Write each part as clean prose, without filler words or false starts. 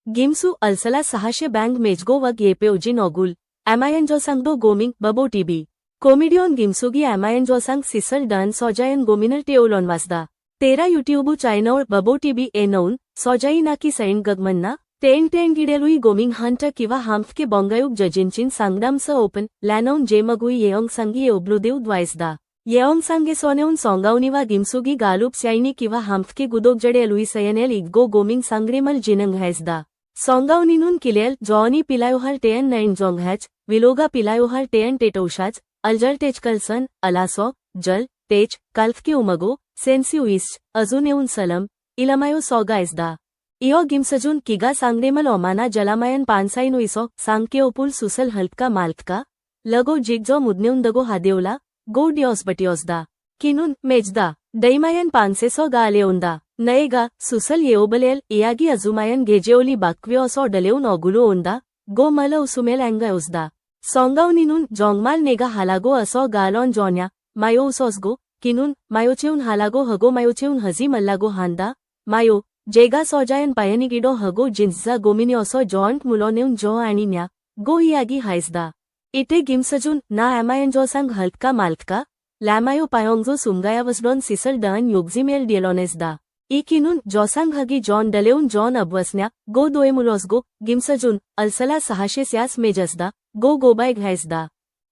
Gimsu alsala 600 bang mejgo wag yepeoji nogul. Amayan josang do goming babo tb. Comedian Gimsugi amayan josang sisal dan sojayan gominal teolon wasda. Tera YouTube channel babo tb e known, sojayi naki sain gagmanna. टेन गिडेलुई गोमिंग हंट किंवा हाम्फ के बॉंगायुग जजिंचिन सांगडाम स open लॅनोन जेमगुई येओंग संगी ओब्लुदेव द्वाइसदा येओंग सांगे सोनेउन सोंगावनिवा गिमसुगी गालुप स्याइनी किंवा हाम्फ के गुदोक जडे लुई सयनेल इग्गो गोमिंग सांग्रेमल जिनंग हैसदा सोंगावनिनुन किलेल जॉनी पिलायोहल टेन नाइन जोंग हैच विलोगा पिलायोहल टेन टेटोशाच अल्जल टेचकलसन अलासो जल टेच कल्फ के उमगो सेन्सी उइस्ट अजून येऊन सलम इलमायो सोगाइसदा इयो गिमसजून किगा सांग्रेमल ओमाना जलामायन पानसाइनो इसो सांगके ओपुल सुसल हल्का माल्का लगो जिगजो मुदनेउंदगो हादेवला गो डियोस बटियोसदा किनुन मेजदा दैमायन पानसेसो गालेउंदा नएगा सुसल येओबलेल इयागी अजुमायन गेजेओली बाक्व्योसो डलेउन ओगुलो ओंदा गो मल उसुमेल एंगायोसदा सोंगावनिनुन जोंगमाल नेगा हालागो असो गालोन जोन्या मायो उसोसगो किनुन मायोचेउन हालागो हगो मायोचेउन हजी मल्लागो हांदा मायो जेगा सोजायन पायनिगिडो हगो जिन्जा गोमिनियोसो जॉन्ट मुलोनेउन जो आणिन्या गो इयागी हाइसदा इटे गिमसजून ना एमायन जोसांग हल्का माल्का लॅमायो पायोंगजो सुंगायावसडोन सिसल डन योगजिमेल डिएलोनेसदा इकिनुन जोसांग हगी जॉन डलेउन जॉन अबवसन्या गो दोएमुलोसगो गिमसजून अल्सला 600 स्यास मेजसदा गो गोबाय घाइसदा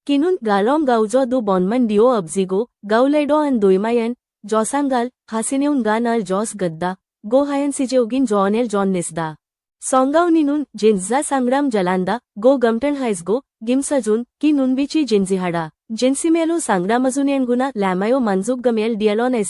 किनुन गालोम गाउजो दु बॉनमन डिओ अब्जिगो गाउलेडो अन दोइमायन जोसांगाल हासिनेउन गान अल जोस गद्दा गो हायन सिजेउगिन जॉनेल जॉन निसदा सोंगावनिनुन जिन्जा सांग्राम जलांदा गो गमटन हाइसगो गिमसजून की नुनबिची जिन्जिहाडा जिन्सिमेलो सांग्रामजुनेंगुना लॅमायो मंजुक गमेल डिएलोनेस